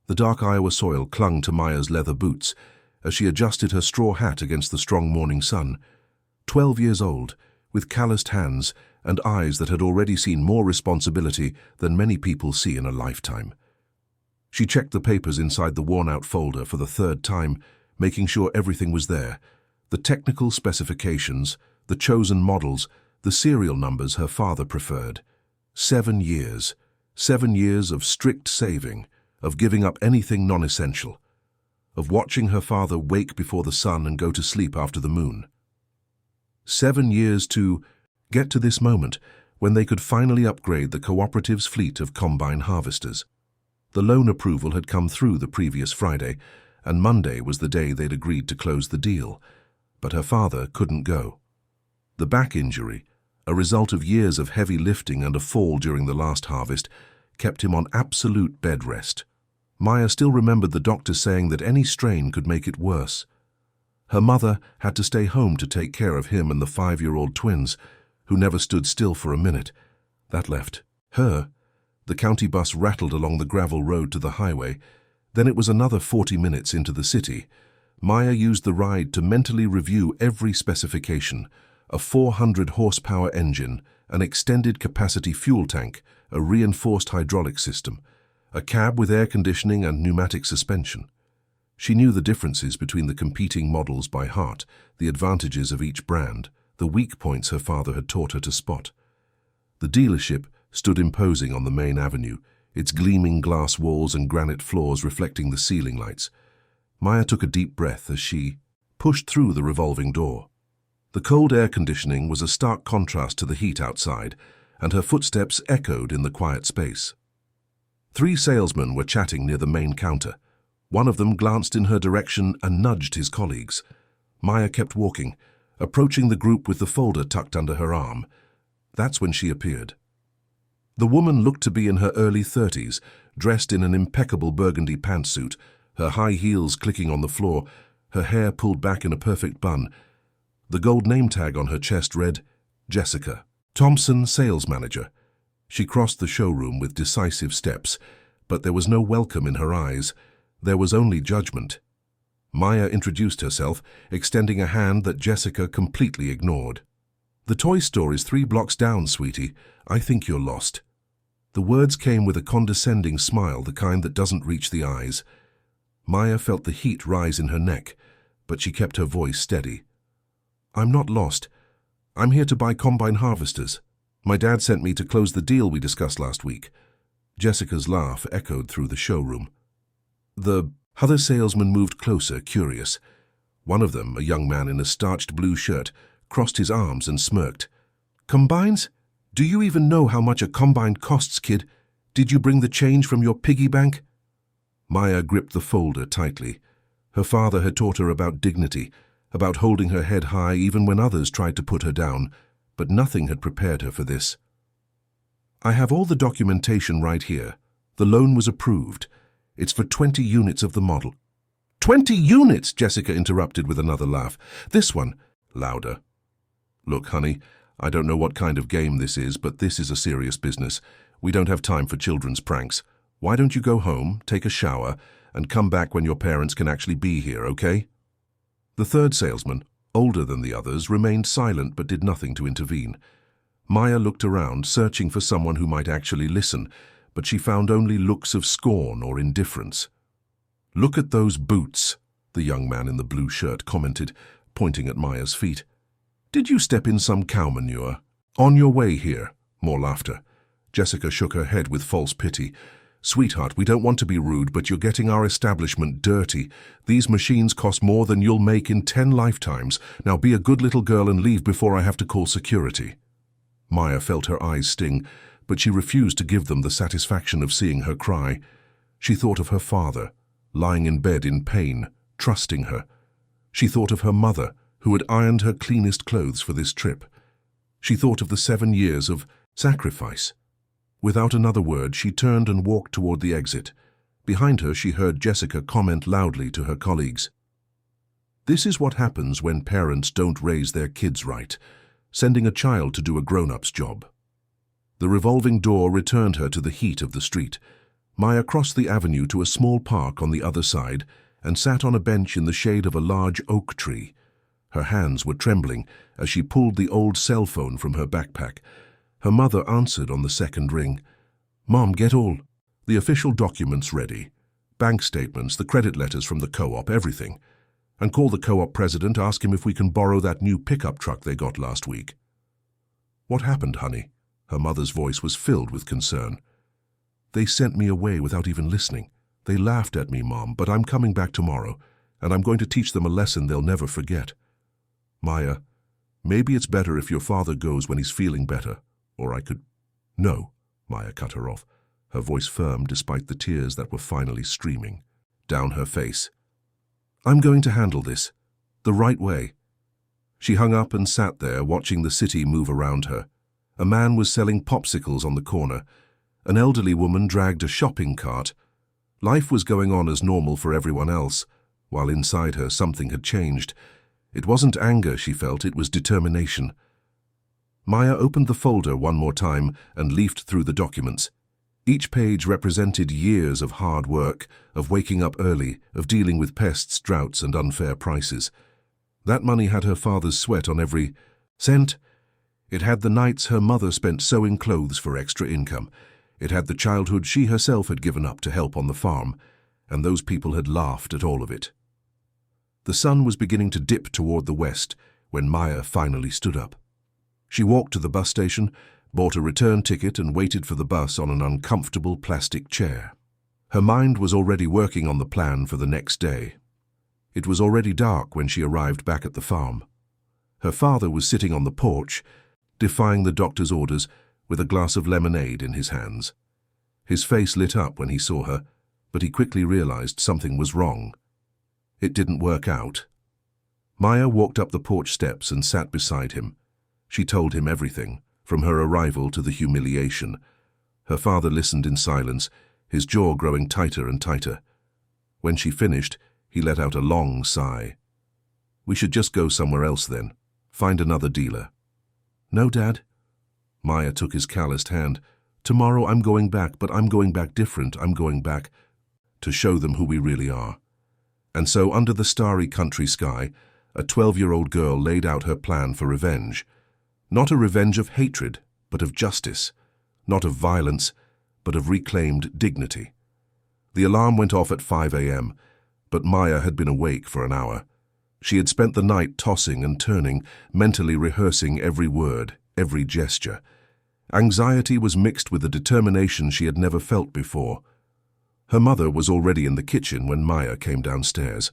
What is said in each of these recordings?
The dark Iowa soil clung to Maya's leather boots as she adjusted her straw hat against the strong morning sun. 12 years old, with calloused hands and eyes that had already seen more responsibility than many people see in a lifetime. She checked the papers inside the worn-out folder for the third time, making sure everything was there. The technical specifications, the chosen models, the serial numbers her father preferred. 7 years. 7 years of strict saving, of giving up anything non-essential, of watching her father wake before the sun and go to sleep after the moon. 7 years to get to this moment when they could finally upgrade the cooperative's fleet of combine harvesters. The loan approval had come through the previous Friday, and Monday was the day they'd agreed to close the deal. But her father couldn't go. The back injury, a result of years of heavy lifting and a fall during the last harvest, kept him on absolute bed rest. Maya still remembered the doctor saying that any strain could make it worse. Her mother had to stay home to take care of him and the 5-year-old twins, who never stood still for a minute. That left her. The county bus rattled along the gravel road to the highway. Then it was another 40 minutes into the city. Maya used the ride to mentally review every specification: a 400-horsepower engine, an extended capacity fuel tank, a reinforced hydraulic system, a cab with air conditioning and pneumatic suspension. She knew the differences between the competing models by heart, the advantages of each brand, the weak points her father had taught her to spot. The dealership stood imposing on the main avenue, its gleaming glass walls and granite floors reflecting the ceiling lights. Maya took a deep breath as she pushed through the revolving door. The cold air conditioning was a stark contrast to the heat outside, and her footsteps echoed in the quiet space. 3 salesmen were chatting near the main counter. One of them glanced in her direction and nudged his colleagues. Maya kept walking, approaching the group with the folder tucked under her arm. That's when she appeared. The woman looked to be in her early 30s, dressed in an impeccable burgundy pantsuit, her high heels clicking on the floor, her hair pulled back in a perfect bun. The gold name tag on her chest read, Jessica, Thompson, sales manager. She crossed the showroom with decisive steps, but there was no welcome in her eyes. There was only judgment. Maya introduced herself, extending a hand that Jessica completely ignored. "The toy store is 3 blocks down, sweetie. I think you're lost." The words came with a condescending smile, the kind that doesn't reach the eyes. Maya felt the heat rise in her neck, but she kept her voice steady. "I'm not lost. I'm here to buy combine harvesters. My dad sent me to close the deal we discussed last week." Jessica's laugh echoed through the showroom. The other salesman moved closer, curious. One of them, a young man in a starched blue shirt, crossed his arms and smirked. "Combines? Do you even know how much a combine costs, kid? Did you bring the change from your piggy bank?" Maya gripped the folder tightly. Her father had taught her about dignity, about holding her head high even when others tried to put her down, but nothing had prepared her for this. "I have all the documentation right here. The loan was approved. It's for 20 units of the model." "20 units!" Jessica interrupted with another laugh. "This one." Louder. "Look, honey, I don't know what kind of game this is, but this is a serious business. We don't have time for children's pranks. Why don't you go home, take a shower, and come back when your parents can actually be here, okay?" The third salesman, older than the others, remained silent but did nothing to intervene. Maya looked around, searching for someone who might actually listen, but she found only looks of scorn or indifference. "Look at those boots," the young man in the blue shirt commented, pointing at Maya's feet. "Did you step in some cow manure? On your way here." More laughter. Jessica shook her head with false pity. "Sweetheart, we don't want to be rude, but you're getting our establishment dirty. These machines cost more than you'll make in 10 lifetimes. Now be a good little girl and leave before I have to call security." Maya felt her eyes sting, but she refused to give them the satisfaction of seeing her cry. She thought of her father, lying in bed in pain, trusting her. She thought of her mother, who had ironed her cleanest clothes for this trip. She thought of the 7 years of sacrifice. Without another word, she turned and walked toward the exit. Behind her, she heard Jessica comment loudly to her colleagues. "This is what happens when parents don't raise their kids right, sending a child to do a grown-up's job." The revolving door returned her to the heat of the street. Maya crossed the avenue to a small park on the other side and sat on a bench in the shade of a large oak tree. Her hands were trembling as she pulled the old cell phone from her backpack. Her mother answered on the second ring. "Mom, get all the official documents ready. Bank statements, the credit letters from the co-op, everything. And call the co-op president, ask him if we can borrow that new pickup truck they got last week." "What happened, honey?" Her mother's voice was filled with concern. "They sent me away without even listening. They laughed at me, Mom, but I'm coming back tomorrow, and I'm going to teach them a lesson they'll never forget." "Maya, maybe it's better if your father goes when he's feeling better, or I could—" "No," Maya cut her off, her voice firm despite the tears that were finally streaming down her face. "I'm going to handle this the right way." She hung up and sat there, watching the city move around her. A man was selling popsicles on the corner. An elderly woman dragged a shopping cart. Life was going on as normal for everyone else, while inside her something had changed. It wasn't anger she felt, it was determination. Maya opened the folder one more time and leafed through the documents. Each page represented years of hard work, of waking up early, of dealing with pests, droughts, and unfair prices. That money had her father's sweat on every cent. It had the nights her mother spent sewing clothes for extra income. It had the childhood she herself had given up to help on the farm, and those people had laughed at all of it. The sun was beginning to dip toward the west when Maya finally stood up. She walked to the bus station, bought a return ticket, and waited for the bus on an uncomfortable plastic chair. Her mind was already working on the plan for the next day. It was already dark when she arrived back at the farm. Her father was sitting on the porch, defying the doctor's orders, with a glass of lemonade in his hands. His face lit up when he saw her, but he quickly realized something was wrong. It didn't work out. Maya walked up the porch steps and sat beside him. She told him everything, from her arrival to the humiliation. Her father listened in silence, his jaw growing tighter and tighter. When she finished, he let out a long sigh. "We should just go somewhere else then. Find another dealer." "No, Dad." Maya took his calloused hand. "Tomorrow I'm going back, but I'm going back different. I'm going back to show them who we really are." And so, under the starry country sky, a 12-year-old girl laid out her plan for revenge. Not a revenge of hatred, but of justice. Not of violence, but of reclaimed dignity. The alarm went off at 5 a.m., but Maya had been awake for an hour. She had spent the night tossing and turning, mentally rehearsing every word, every gesture. Anxiety was mixed with a determination she had never felt before. Her mother was already in the kitchen when Maya came downstairs.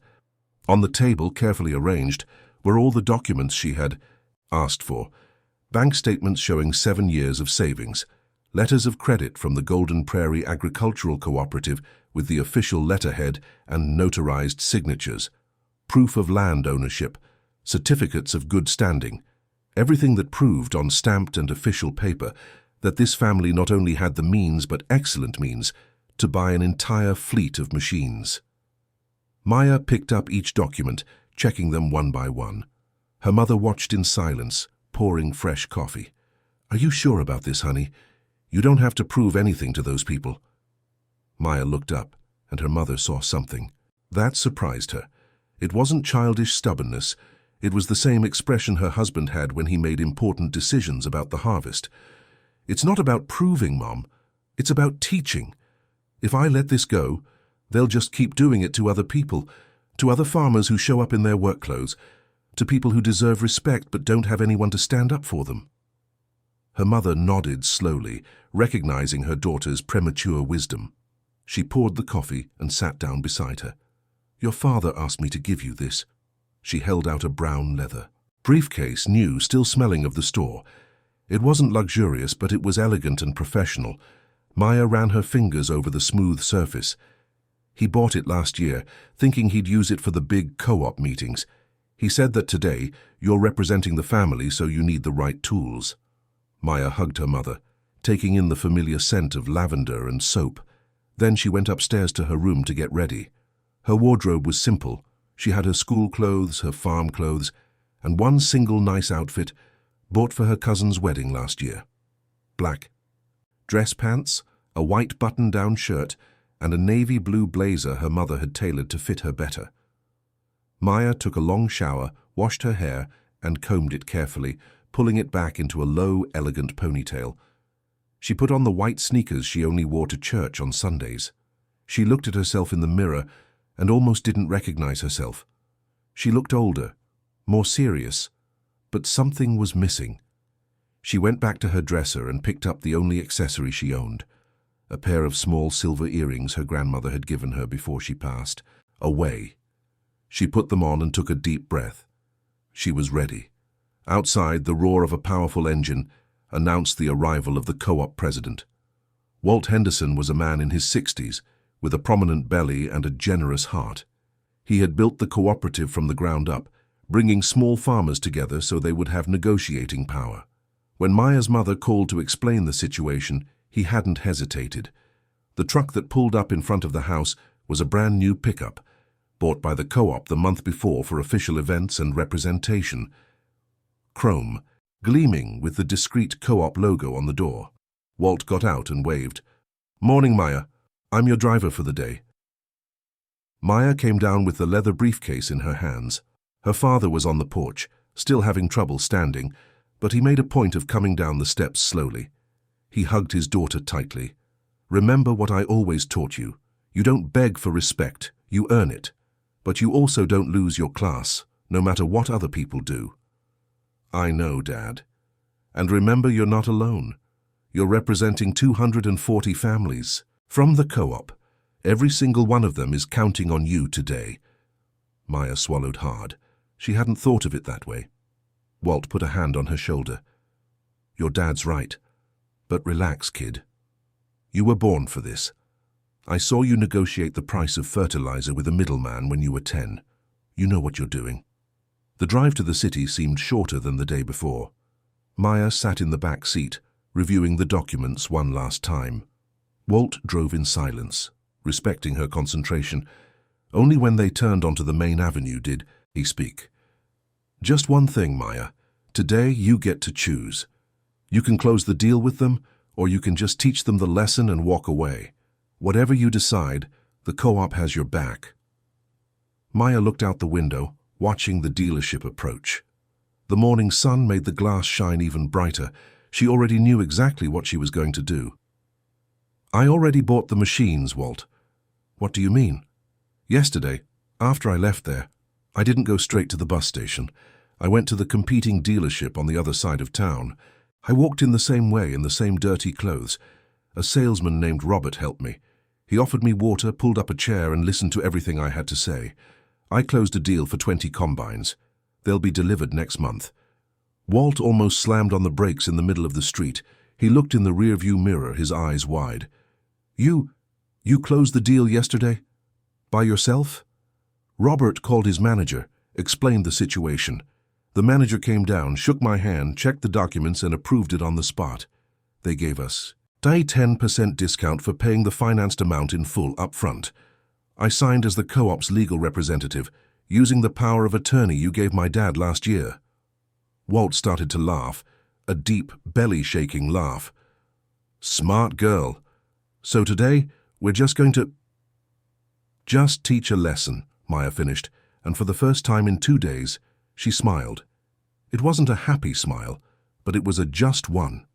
On the table, carefully arranged, were all the documents she had asked for. Bank statements showing 7 years of savings, letters of credit from the Golden Prairie Agricultural Cooperative with the official letterhead and notarized signatures, proof of land ownership, certificates of good standing, everything that proved on stamped and official paper that this family not only had the means, but excellent means, to buy an entire fleet of machines. Maya picked up each document, checking them one by one. Her mother watched in silence, pouring fresh coffee. "Are you sure about this, honey? You don't have to prove anything to those people." Maya looked up, and her mother saw something. That surprised her. It wasn't childish stubbornness. It was the same expression her husband had when he made important decisions about the harvest. "It's not about proving, Mom. It's about teaching. If I let this go, they'll just keep doing it to other people, to other farmers who show up in their work clothes, to people who deserve respect but don't have anyone to stand up for them." Her mother nodded slowly, recognizing her daughter's premature wisdom. She poured the coffee and sat down beside her. "Your father asked me to give you this." She held out a brown leather briefcase, new, still smelling of the store. It wasn't luxurious, but it was elegant and professional. Maya ran her fingers over the smooth surface. "He bought it last year, thinking he'd use it for the big co-op meetings. He said that today you're representing the family, so you need the right tools." Maya hugged her mother, taking in the familiar scent of lavender and soap. Then she went upstairs to her room to get ready. Her wardrobe was simple. She had her school clothes, her farm clothes, and one single nice outfit bought for her cousin's wedding last year. Black dress pants, a white button-down shirt, and a navy blue blazer her mother had tailored to fit her better. Maya took a long shower, washed her hair, and combed it carefully, pulling it back into a low, elegant ponytail. She put on the white sneakers she only wore to church on Sundays. She looked at herself in the mirror and almost didn't recognize herself. She looked older, more serious, but something was missing. She went back to her dresser and picked up the only accessory she owned, a pair of small silver earrings her grandmother had given her before she passed away. She put them on and took a deep breath. She was ready. Outside, the roar of a powerful engine announced the arrival of the co-op president. Walt Henderson was a man in his 60s, with a prominent belly and a generous heart. He had built the cooperative from the ground up, bringing small farmers together so they would have negotiating power. When Maya's mother called to explain the situation, he hadn't hesitated. The truck that pulled up in front of the house was a brand new pickup, bought by the co-op the month before for official events and representation. Chrome, gleaming with the discreet co-op logo on the door. Walt got out and waved. "Morning, Maya. I'm your driver for the day." Maya came down with the leather briefcase in her hands. Her father was on the porch, still having trouble standing, but he made a point of coming down the steps slowly. He hugged his daughter tightly. "Remember what I always taught you. You don't beg for respect, you earn it. But you also don't lose your class, no matter what other people do." "I know, Dad. And remember, you're not alone. You're representing 240 families. From the co-op, every single one of them is counting on you today." Maya swallowed hard. She hadn't thought of it that way. Walt put a hand on her shoulder. "Your dad's right. But relax, kid. You were born for this. I saw you negotiate the price of fertilizer with a middleman when you were 10. You know what you're doing." The drive to the city seemed shorter than the day before. Maya sat in the back seat, reviewing the documents one last time. Walt drove in silence, respecting her concentration. Only when they turned onto the main avenue did he speak. "Just one thing, Maya. Today you get to choose. You can close the deal with them, or you can just teach them the lesson and walk away. Whatever you decide, the co-op has your back." Maya looked out the window, watching the dealership approach. The morning sun made the glass shine even brighter. She already knew exactly what she was going to do. "I already bought the machines, Walt." "What do you mean?" "Yesterday, after I left there, I didn't go straight to the bus station. I went to the competing dealership on the other side of town. I walked in the same way in the same dirty clothes. A salesman named Robert helped me. He offered me water, pulled up a chair, and listened to everything I had to say. I closed a deal for 20 combines. They'll be delivered next month." Walt almost slammed on the brakes in the middle of the street. He looked in the rearview mirror, his eyes wide. You closed the deal yesterday? By yourself?" Robert called his manager, explained the situation. The manager came down, shook my hand, checked the documents, and approved it on the spot. They gave us a 10% discount for paying the financed amount in full up front. I signed as the co-op's legal representative, using the power of attorney you gave my dad last year." Walt started to laugh, a deep, belly-shaking laugh. "Smart girl. So today, we're just going to—" "Just teach a lesson," Maya finished, and for the first time in 2 days, she smiled. It wasn't a happy smile, but it was a just one.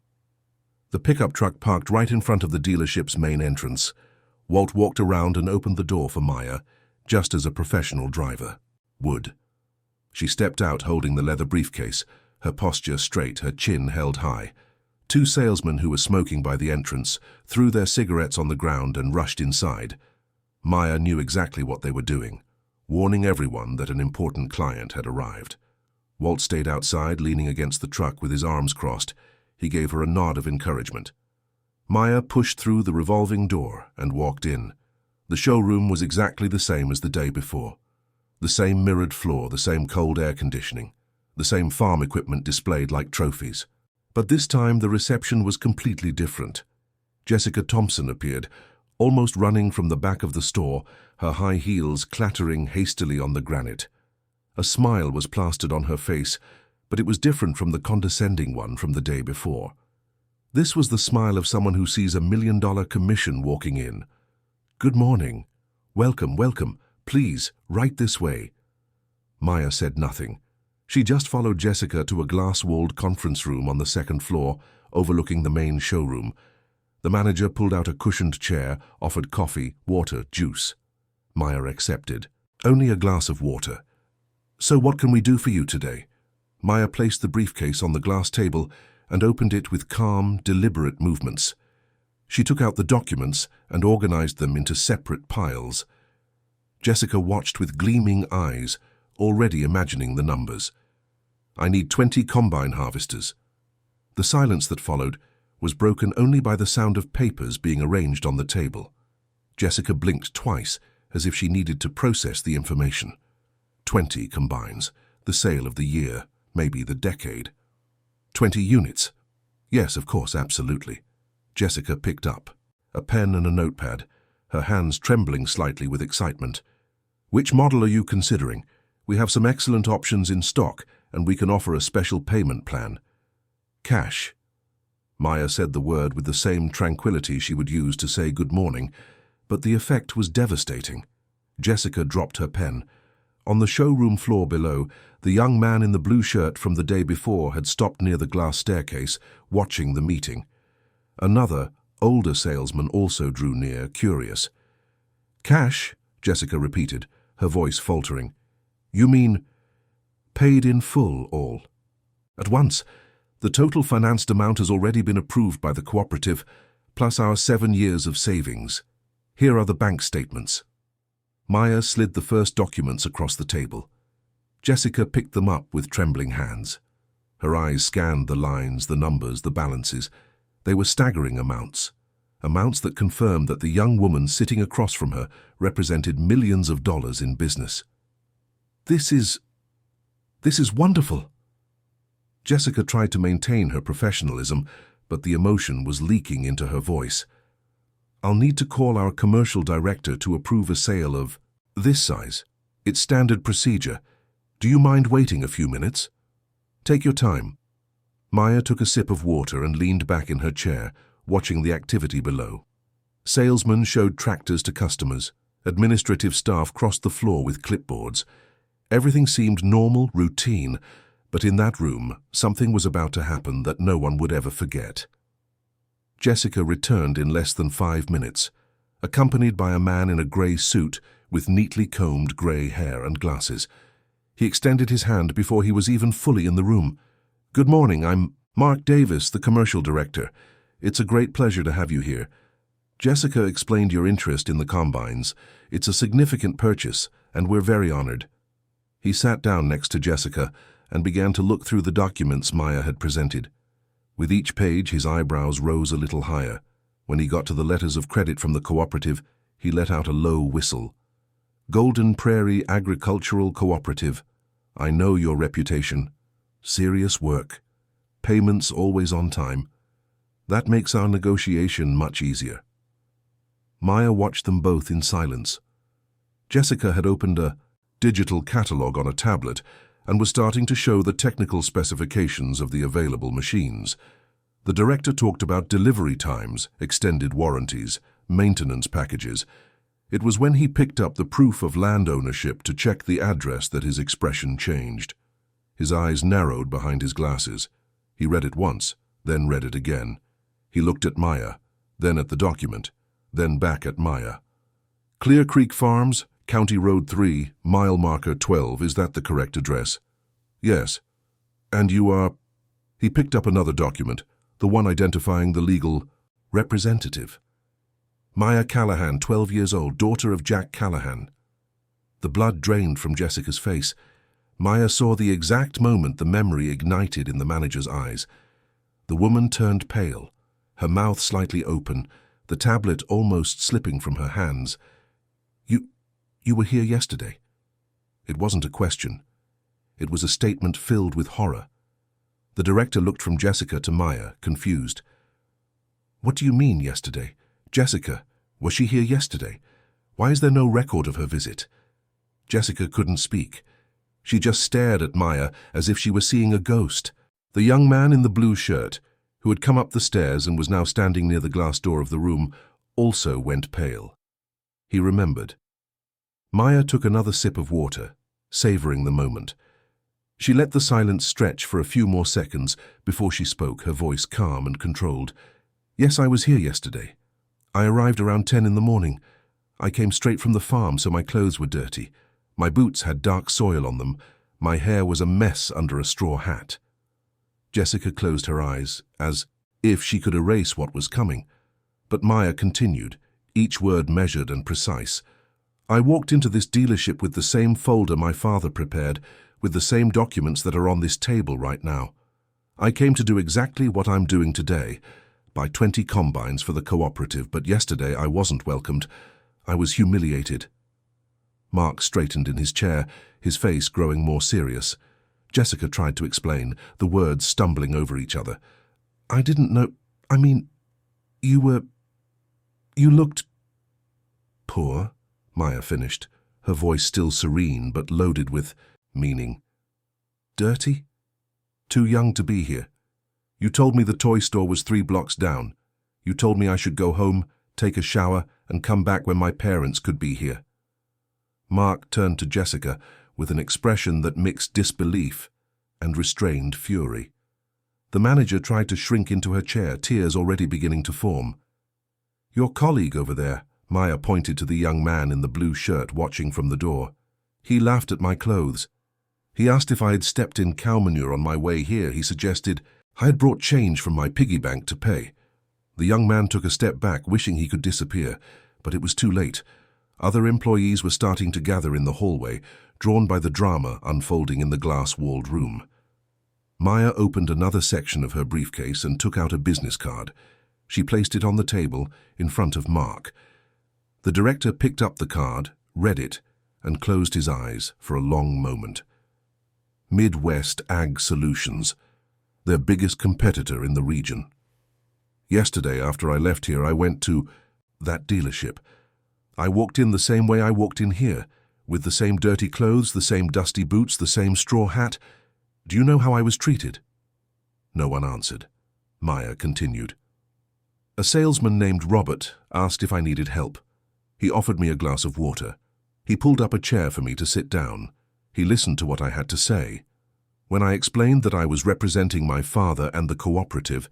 The pickup truck parked right in front of the dealership's main entrance. Walt walked around and opened the door for Maya, just as a professional driver would. She stepped out holding the leather briefcase, her posture straight, her chin held high. 2 salesmen who were smoking by the entrance threw their cigarettes on the ground and rushed inside. Maya knew exactly what they were doing, warning everyone that an important client had arrived. Walt stayed outside, leaning against the truck with his arms crossed. He gave her a nod of encouragement. Maya pushed through the revolving door and walked in. The showroom was exactly the same as the day before. The same mirrored floor, the same cold air conditioning, the same farm equipment displayed like trophies. But this time the reception was completely different. Jessica Thompson appeared, almost running from the back of the store, her high heels clattering hastily on the granite. A smile was plastered on her face, but it was different from the condescending one from the day before. This was the smile of someone who sees $1 million commission walking in. Good morning. Welcome, welcome. Please, right this way. Maya said nothing. She just followed Jessica to a glass-walled conference room on the second floor, overlooking the main showroom. The manager pulled out a cushioned chair, offered coffee, water, juice. Maya accepted. Only a glass of water. So what can we do for you today? Maya placed the briefcase on the glass table and opened it with calm, deliberate movements. She took out the documents and organized them into separate piles. Jessica watched with gleaming eyes, already imagining the numbers. I need 20 combine harvesters. The silence that followed was broken only by the sound of papers being arranged on the table. Jessica blinked twice, as if she needed to process the information. 20 combines, the sale of the year, maybe the decade. 20 units. Yes, of course, absolutely. Jessica picked up a pen and a notepad, her hands trembling slightly with excitement. Which model are you considering? We have some excellent options in stock, and we can offer a special payment plan. Cash. Maya said the word with the same tranquility she would use to say good morning, but the effect was devastating. Jessica dropped her pen. On the showroom floor below, the young man in the blue shirt from the day before had stopped near the glass staircase, watching the meeting. Another, older salesman also drew near, curious. Cash, Jessica repeated, her voice faltering. You mean paid in full, all? At once. The total financed amount has already been approved by the cooperative, plus our 7 years of savings. Here are the bank statements. Maya slid the first documents across the table. Jessica picked them up with trembling hands. Her eyes scanned the lines, the numbers, the balances. They were staggering amounts that confirmed that the young woman sitting across from her represented millions of dollars in business. This is wonderful. Jessica tried to maintain her professionalism, but the emotion was leaking into her voice. I'll need to call our commercial director to approve a sale of this size. It's standard procedure. Do you mind waiting a few minutes? Take your time. Maya took a sip of water and leaned back in her chair, watching the activity below. Salesmen showed tractors to customers. Administrative staff crossed the floor with clipboards. Everything seemed normal, routine, but in that room, something was about to happen that no one would ever forget. Jessica returned in less than 5 minutes, accompanied by a man in a grey suit with neatly combed grey hair and glasses. He extended his hand before he was even fully in the room. Good morning, I'm Mark Davis, the commercial director. It's a great pleasure to have you here. Jessica explained your interest in the combines. It's a significant purchase, and we're very honored. He sat down next to Jessica and began to look through the documents Maya had presented. With each page, his eyebrows rose a little higher. When he got to the letters of credit from the cooperative, he let out a low whistle. Golden Prairie Agricultural Cooperative. I know your reputation. Serious work. Payments always on time. That makes our negotiation much easier. Maya watched them both in silence. Jessica had opened a digital catalog on a tablet and was starting to show the technical specifications of the available machines. The director talked about delivery times, extended warranties, maintenance packages. It was when he picked up the proof of land ownership to check the address that his expression changed. His eyes narrowed behind his glasses. He read it once, then read it again. He looked at Maya, then at the document, then back at Maya. Clear Creek Farms, County Road 3, mile marker 12, is that the correct address? Yes. And you are... He picked up another document, the one identifying the legal representative. Maya Callahan, 12 years old, daughter of Jack Callahan. The blood drained from Jessica's face. Maya saw the exact moment the memory ignited in the manager's eyes. The woman turned pale, her mouth slightly open, the tablet almost slipping from her hands. You were here yesterday. It wasn't a question. It was a statement filled with horror. The director looked from Jessica to Maya, confused. What do you mean, yesterday? Jessica, was she here yesterday? Why is there no record of her visit? Jessica couldn't speak. She just stared at Maya as if she were seeing a ghost. The young man in the blue shirt, who had come up the stairs and was now standing near the glass door of the room, also went pale. He remembered. Maya took another sip of water, savoring the moment. She let the silence stretch for a few more seconds before she spoke, her voice calm and controlled. Yes, I was here yesterday. I arrived around 10 in the morning. I came straight from the farm, so my clothes were dirty. My boots had dark soil on them. My hair was a mess under a straw hat. Jessica closed her eyes, as if she could erase what was coming. But Maya continued, each word measured and precise. I walked into this dealership with the same folder my father prepared, with the same documents that are on this table right now. I came to do exactly what I'm doing today, buy 20 combines for the cooperative, but yesterday I wasn't welcomed. I was humiliated. Mark straightened in his chair, his face growing more serious. Jessica tried to explain, the words stumbling over each other. I didn't know. I mean, you looked poor, Maya finished, her voice still serene but loaded with meaning. Dirty? Too young to be here. You told me the toy store was 3 blocks down. You told me I should go home, take a shower, and come back when my parents could be here. Mark turned to Jessica with an expression that mixed disbelief and restrained fury. The manager tried to shrink into her chair, tears already beginning to form. Your colleague over there, Maya pointed to the young man in the blue shirt watching from the door. He laughed at my clothes. He asked if I had stepped in cow manure on my way here. He suggested I had brought change from my piggy bank to pay. The young man took a step back, wishing he could disappear, but it was too late. Other employees were starting to gather in the hallway, drawn by the drama unfolding in the glass-walled room. Maya opened another section of her briefcase and took out a business card. She placed it on the table in front of Mark. The director picked up the card, read it, and closed his eyes for a long moment. Midwest Ag Solutions, their biggest competitor in the region. Yesterday, after I left here, I went to that dealership. I walked in the same way I walked in here, with the same dirty clothes, the same dusty boots, the same straw hat. Do you know how I was treated? No one answered. Maya continued. A salesman named Robert asked if I needed help. He offered me a glass of water. He pulled up a chair for me to sit down. He listened to what I had to say. When I explained that I was representing my father and the cooperative,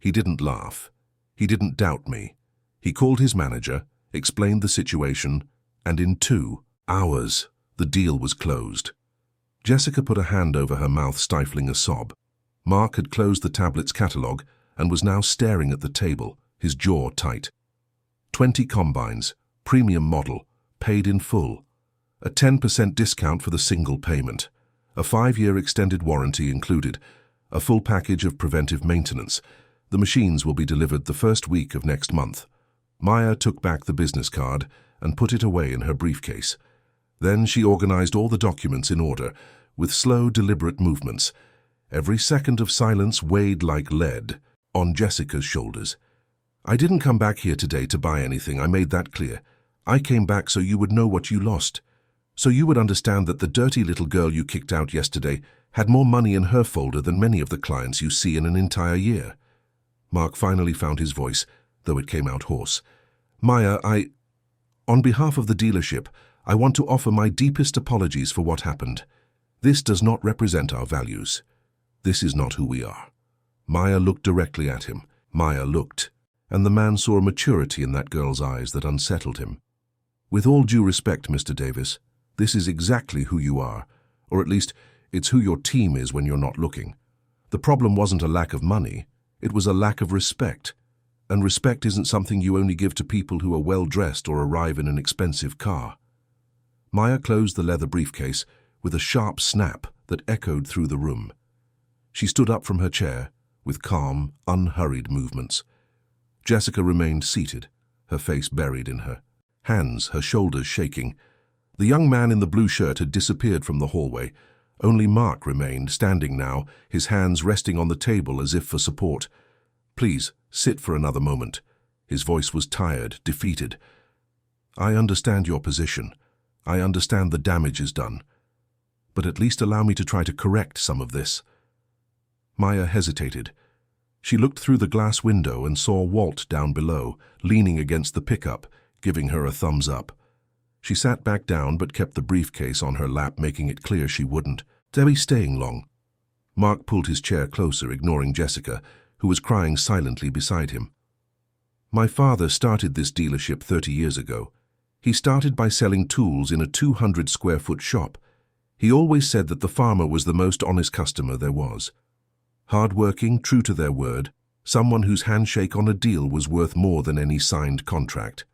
he didn't laugh. He didn't doubt me. He called his manager, explained the situation, and in 2 hours, the deal was closed. Jessica put a hand over her mouth, stifling a sob. Mark had closed the tablet's catalogue and was now staring at the table, his jaw tight. 20 combines, premium model, paid in full. A 10% discount for the single payment. A 5-year extended warranty included. A full package of preventive maintenance. The machines will be delivered the first week of next month. Maya took back the business card and put it away in her briefcase. Then she organized all the documents in order, with slow, deliberate movements. Every second of silence weighed like lead on Jessica's shoulders. I didn't come back here today to buy anything, I made that clear. I came back so you would know what you lost. So you would understand that the dirty little girl you kicked out yesterday had more money in her folder than many of the clients you see in an entire year. Mark finally found his voice, though it came out hoarse. Maya, on behalf of the dealership, I want to offer my deepest apologies for what happened. This does not represent our values. This is not who we are. Maya looked directly at him. Maya looked, and the man saw a maturity in that girl's eyes that unsettled him. With all due respect, Mr. Davis, this is exactly who you are, or at least it's who your team is when you're not looking. The problem wasn't a lack of money, it was a lack of respect. And respect isn't something you only give to people who are well-dressed or arrive in an expensive car. Maya closed the leather briefcase with a sharp snap that echoed through the room. She stood up from her chair with calm, unhurried movements. Jessica remained seated, her face buried in her hands, her shoulders shaking. The young man in the blue shirt had disappeared from the hallway. Only Mark remained, standing now, his hands resting on the table as if for support. Please, sit for another moment. His voice was tired, defeated. I understand your position. I understand the damage is done. But at least allow me to try to correct some of this. Maya hesitated. She looked through the glass window and saw Walt down below, leaning against the pickup, giving her a thumbs up. She sat back down but kept the briefcase on her lap, making it clear she wouldn't. "They'll be staying long." Mark pulled his chair closer, ignoring Jessica, who was crying silently beside him. "My father started this dealership 30 years ago. He started by selling tools in a 200-square-foot shop. He always said that the farmer was the most honest customer there was. Hard-working, true to their word, someone whose handshake on a deal was worth more than any signed contract."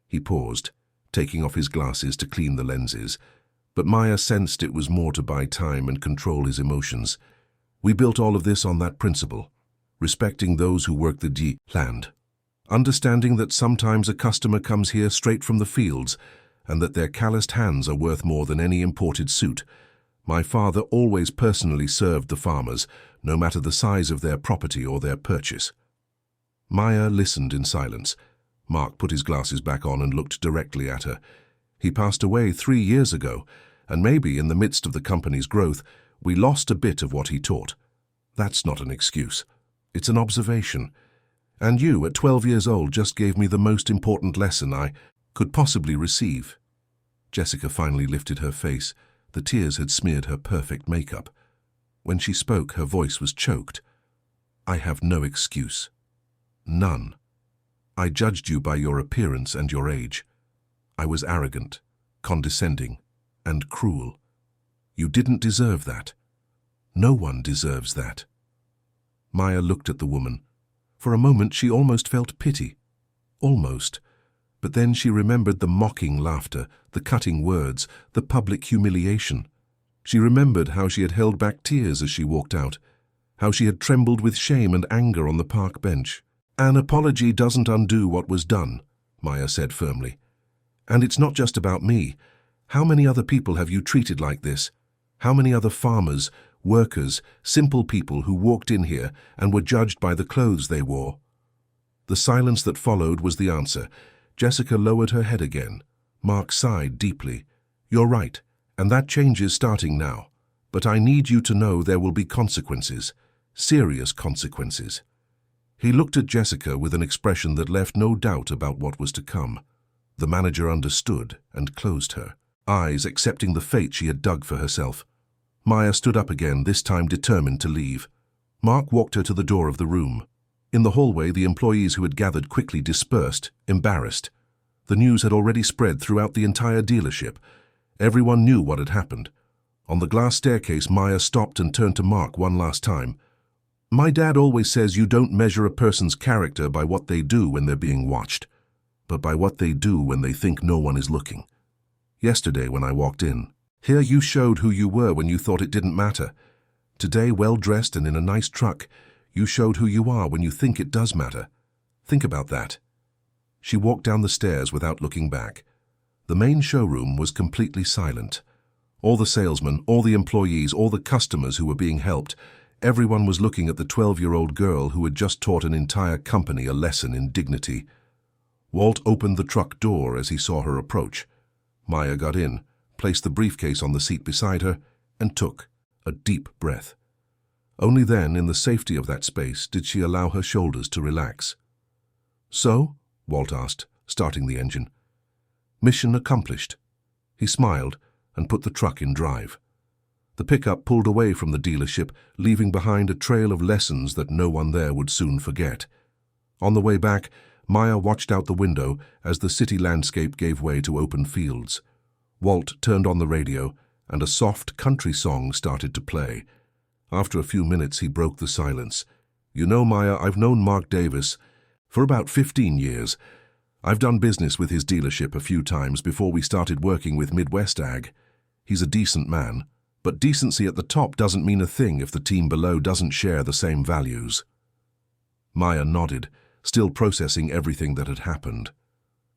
He paused, taking off his glasses to clean the lenses, but Maya sensed it was more to buy time and control his emotions. "We built all of this on that principle, respecting those who work the land. Understanding that sometimes a customer comes here straight from the fields and that their calloused hands are worth more than any imported suit. My father always personally served the farmers, no matter the size of their property or their purchase." Maya listened in silence. Mark put his glasses back on and looked directly at her. "He passed away 3 years ago, and maybe in the midst of the company's growth, we lost a bit of what he taught. That's not an excuse. It's an observation. And you, at 12 years old, just gave me the most important lesson I could possibly receive." Jessica finally lifted her face. The tears had smeared her perfect makeup. When she spoke, her voice was choked. "I have no excuse. None. I judged you by your appearance and your age. I was arrogant, condescending, and cruel. You didn't deserve that. No one deserves that." Maya looked at the woman. For a moment she almost felt pity. Almost. But then she remembered the mocking laughter, the cutting words, the public humiliation. She remembered how she had held back tears as she walked out, how she had trembled with shame and anger on the park bench. "An apology doesn't undo what was done," Maya said firmly. "And it's not just about me. How many other people have you treated like this? How many other farmers, workers, simple people who walked in here and were judged by the clothes they wore?" The silence that followed was the answer. Jessica lowered her head again. Mark sighed deeply. "You're right, and that change is starting now. But I need you to know there will be consequences, serious consequences." He looked at Jessica with an expression that left no doubt about what was to come. The manager understood and closed her eyes, accepting the fate she had dug for herself. Maya stood up again, this time determined to leave. Mark walked her to the door of the room. In the hallway, the employees who had gathered quickly dispersed, embarrassed. The news had already spread throughout the entire dealership. Everyone knew what had happened. On the glass staircase, Maya stopped and turned to Mark one last time. "My dad always says you don't measure a person's character by what they do when they're being watched, but by what they do when they think no one is looking. Yesterday when I walked in, here you showed who you were when you thought it didn't matter. Today, well-dressed and in a nice truck, you showed who you are when you think it does matter. Think about that." She walked down the stairs without looking back. The main showroom was completely silent. All the salesmen, all the employees, all the customers who were being helped, everyone was looking at the 12-year-old girl who had just taught an entire company a lesson in dignity. Walt opened the truck door as he saw her approach. Maya got in, placed the briefcase on the seat beside her, and took a deep breath. Only then, in the safety of that space, did she allow her shoulders to relax. "So?" Walt asked, starting the engine. "Mission accomplished." He smiled and put the truck in drive. The pickup pulled away from the dealership, leaving behind a trail of lessons that no one there would soon forget. On the way back, Maya watched out the window as the city landscape gave way to open fields. Walt turned on the radio, and a soft country song started to play. After a few minutes, he broke the silence. "You know, Maya, I've known Mark Davis for about 15 years. I've done business with his dealership a few times before we started working with Midwest Ag. He's a decent man. But decency at the top doesn't mean a thing if the team below doesn't share the same values." Maya nodded, still processing everything that had happened.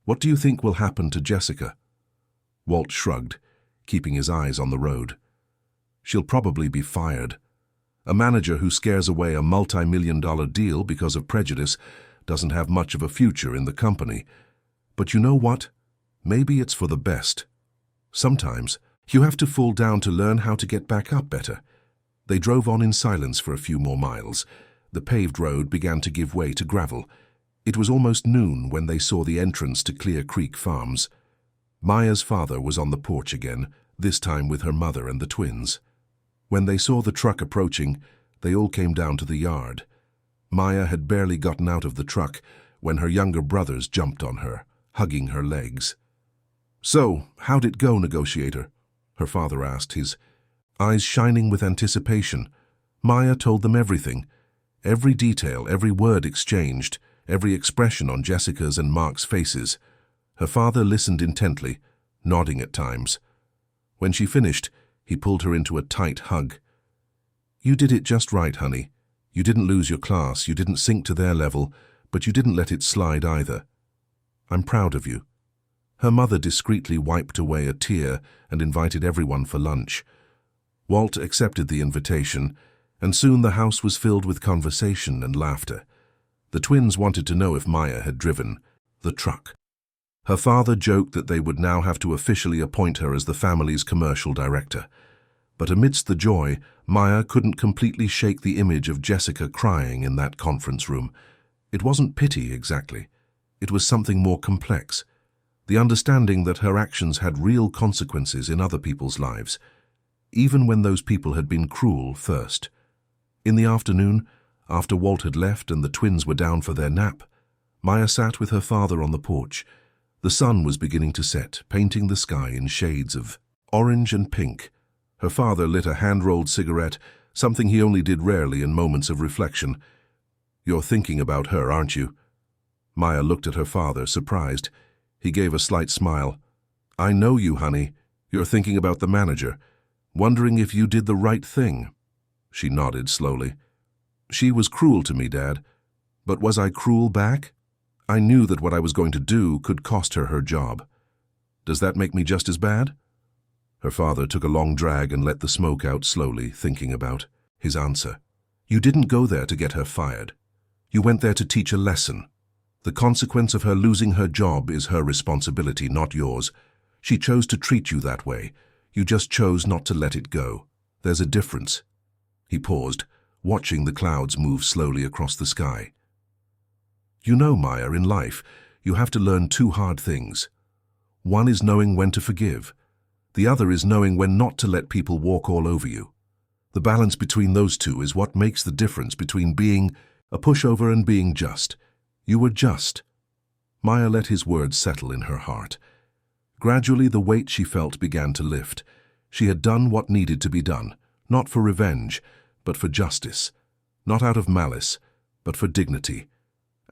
"What do you think will happen to Jessica?" Walt shrugged, keeping his eyes on the road. "She'll probably be fired. A manager who scares away a multi-million-dollar deal because of prejudice doesn't have much of a future in the company. But you know what? Maybe it's for the best. Sometimes you have to fall down to learn how to get back up better." They drove on in silence for a few more miles. The paved road began to give way to gravel. It was almost noon when they saw the entrance to Clear Creek Farms. Maya's father was on the porch again, this time with her mother and the twins. When they saw the truck approaching, they all came down to the yard. Maya had barely gotten out of the truck when her younger brothers jumped on her, hugging her legs. "So, how'd it go, negotiator?" her father asked, his eyes shining with anticipation. Maya told them everything. Every detail, every word exchanged, every expression on Jessica's and Mark's faces. Her father listened intently, nodding at times. When she finished, he pulled her into a tight hug. "You did it just right, honey. You didn't lose your class, you didn't sink to their level, but you didn't let it slide either. I'm proud of you." Her mother discreetly wiped away a tear and invited everyone for lunch. Walt accepted the invitation, and soon the house was filled with conversation and laughter. The twins wanted to know if Maya had driven the truck. Her father joked that they would now have to officially appoint her as the family's commercial director. But amidst the joy, Maya couldn't completely shake the image of Jessica crying in that conference room. It wasn't pity, exactly. It was something more complex. The understanding that her actions had real consequences in other people's lives, even when those people had been cruel first. In the afternoon, after Walt had left and the twins were down for their nap, Maya sat with her father on the porch. The sun was beginning to set, painting the sky in shades of orange and pink. Her father lit a hand-rolled cigarette, something he only did rarely in moments of reflection. "You're thinking about her, aren't you?" Maya looked at her father, surprised. He gave a slight smile. "I know you, honey. You're thinking about the manager, wondering if you did the right thing." She nodded slowly. "She was cruel to me, Dad. But was I cruel back? I knew that what I was going to do could cost her her job. Does that make me just as bad?" Her father took a long drag and let the smoke out slowly, thinking about his answer. "You didn't go there to get her fired. You went there to teach a lesson. The consequence of her losing her job is her responsibility, not yours. She chose to treat you that way. You just chose not to let it go. There's a difference." He paused, watching the clouds move slowly across the sky. "You know, Maya, in life, you have to learn two hard things. One is knowing when to forgive. The other is knowing when not to let people walk all over you. The balance between those two is what makes the difference between being a pushover and being just. You were just." Maya let his words settle in her heart. Gradually, the weight she felt began to lift. She had done what needed to be done, not for revenge, but for justice. Not out of malice, but for dignity.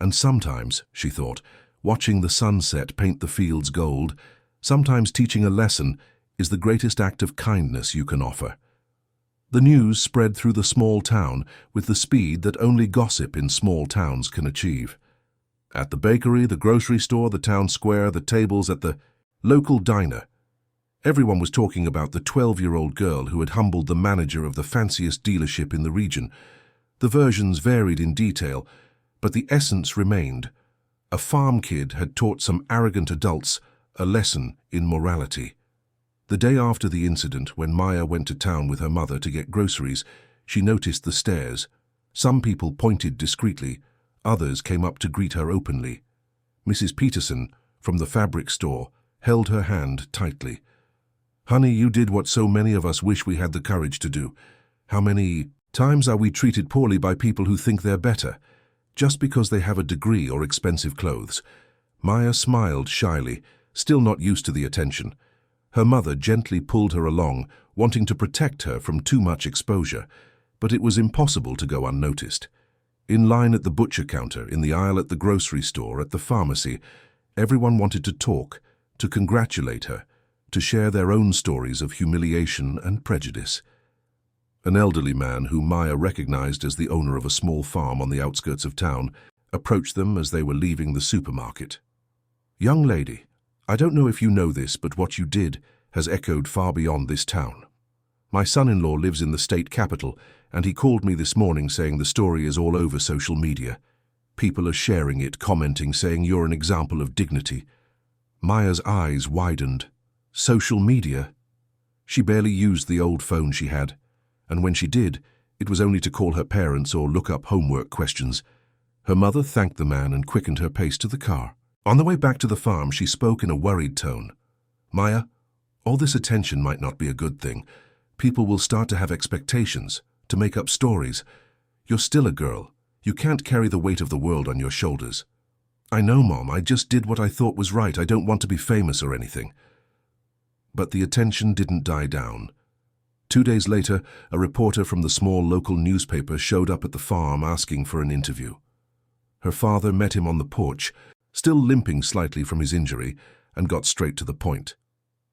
And sometimes, she thought, watching the sunset paint the fields gold, sometimes teaching a lesson is the greatest act of kindness you can offer. The news spread through the small town with the speed that only gossip in small towns can achieve. At the bakery, the grocery store, the town square, the tables at the local diner, everyone was talking about the 12-year-old girl who had humbled the manager of the fanciest dealership in the region. The versions varied in detail, but the essence remained. A farm kid had taught some arrogant adults a lesson in morality. The day after the incident, when Maya went to town with her mother to get groceries, she noticed the stares. Some people pointed discreetly, others came up to greet her openly. Mrs. Peterson, from the fabric store, held her hand tightly. "Honey, you did what so many of us wish we had the courage to do. How many times are we treated poorly by people who think they're better, just because they have a degree or expensive clothes?" Maya smiled shyly, still not used to the attention. Her mother gently pulled her along, wanting to protect her from too much exposure, but it was impossible to go unnoticed. In line at the butcher counter, in the aisle at the grocery store, at the pharmacy, everyone wanted to talk, to congratulate her, to share their own stories of humiliation and prejudice. An elderly man, whom Maya recognized as the owner of a small farm on the outskirts of town, approached them as they were leaving the supermarket. "Young lady, I don't know if you know this, but what you did has echoed far beyond this town. My son-in-law lives in the state capital, and he called me this morning saying the story is all over social media. People are sharing it, commenting, saying you're an example of dignity." Maya's eyes widened. Social media? She barely used the old phone she had, and when she did, it was only to call her parents or look up homework questions. Her mother thanked the man and quickened her pace to the car. On the way back to the farm, she spoke in a worried tone. Maya, all this attention might not be a good thing. People will start to have expectations, to make up stories. You're still a girl. You can't carry the weight of the world on your shoulders. I know, Mom, I just did what I thought was right. I don't want to be famous or anything. But the attention didn't die down. 2 days later, a reporter from the small local newspaper showed up at the farm asking for an interview. Her father met him on the porch, still limping slightly from his injury, and got straight to the point.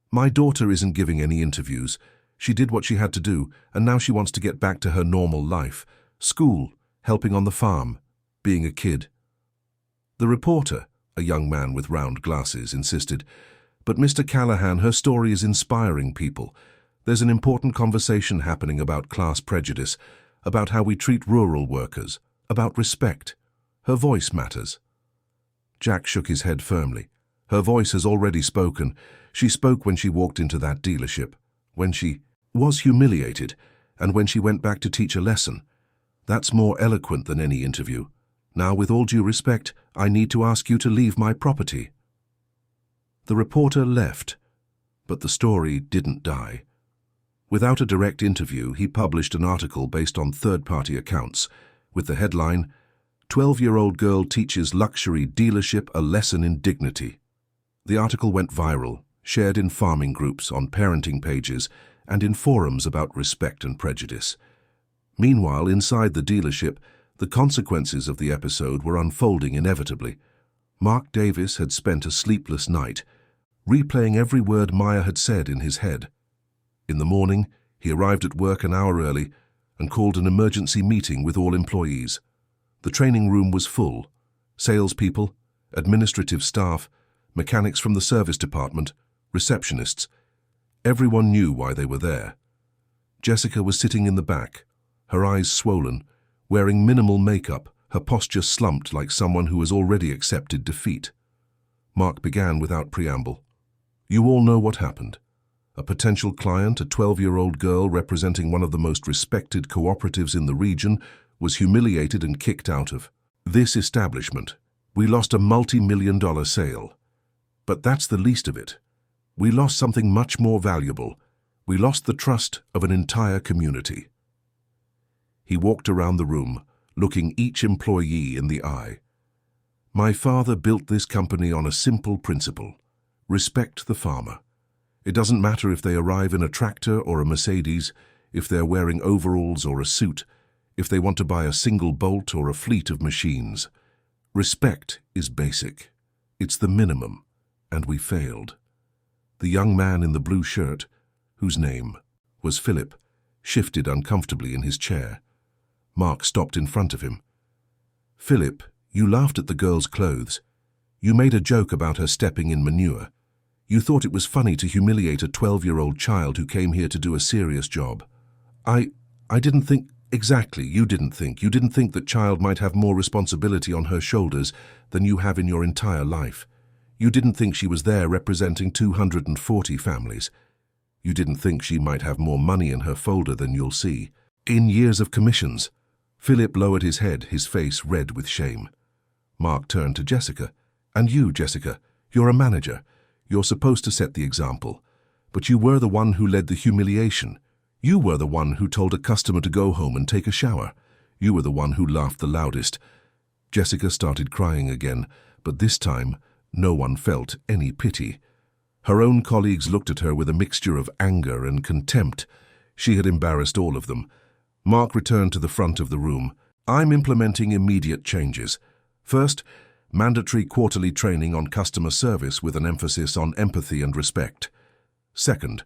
My daughter isn't giving any interviews. She did what she had to do, and now she wants to get back to her normal life. School, helping on the farm, being a kid. The reporter, a young man with round glasses, insisted, "But Mr. Callahan, her story is inspiring people. There's an important conversation happening about class prejudice, about how we treat rural workers, about respect. Her voice matters." Jack shook his head firmly. Her voice has already spoken. She spoke when she walked into that dealership, when she was humiliated, and when she went back to teach a lesson. That's more eloquent than any interview. Now, with all due respect, I need to ask you to leave my property. The reporter left, but the story didn't die. Without a direct interview, he published an article based on third-party accounts, with the headline, "12-year-old girl teaches luxury dealership a lesson in dignity." The article went viral, shared in farming groups, on parenting pages, and in forums about respect and prejudice. Meanwhile, inside the dealership, the consequences of the episode were unfolding inevitably. Mark Davis had spent a sleepless night, replaying every word Maya had said in his head. In the morning, he arrived at work an hour early and called an emergency meeting with all employees. The training room was full. Salespeople, administrative staff, mechanics from the service department, receptionists. Everyone knew why they were there. Jessica was sitting in the back, her eyes swollen, wearing minimal makeup, her posture slumped like someone who has already accepted defeat. Mark began without preamble. "You all know what happened. A potential client, a 12-year-old girl representing one of the most respected cooperatives in the region, was humiliated and kicked out of this establishment. We lost a multi-million-dollar sale. But that's the least of it. We lost something much more valuable. We lost the trust of an entire community." He walked around the room, looking each employee in the eye. "My father built this company on a simple principle. Respect the farmer. It doesn't matter if they arrive in a tractor or a Mercedes, if they're wearing overalls or a suit, if they want to buy a single bolt or a fleet of machines. Respect is basic. It's the minimum, and we failed." The young man in the blue shirt, whose name was Philip, shifted uncomfortably in his chair. Mark stopped in front of him. "Philip, you laughed at the girl's clothes. You made a joke about her stepping in manure. You thought it was funny to humiliate a 12-year-old child who came here to do a serious job. I didn't think—" "Exactly, you didn't think. You didn't think that child might have more responsibility on her shoulders than you have in your entire life. You didn't think she was there representing 240 families. You didn't think she might have more money in her folder than you'll see. In years of commissions." Philip lowered his head, his face red with shame. Mark turned to Jessica. "And you, Jessica, you're a manager. You're supposed to set the example. But you were the one who led the humiliation. You were the one who told a customer to go home and take a shower. You were the one who laughed the loudest." Jessica started crying again, but this time no one felt any pity. Her own colleagues looked at her with a mixture of anger and contempt. She had embarrassed all of them. Mark returned to the front of the room. "I'm implementing immediate changes. First, mandatory quarterly training on customer service with an emphasis on empathy and respect. Second,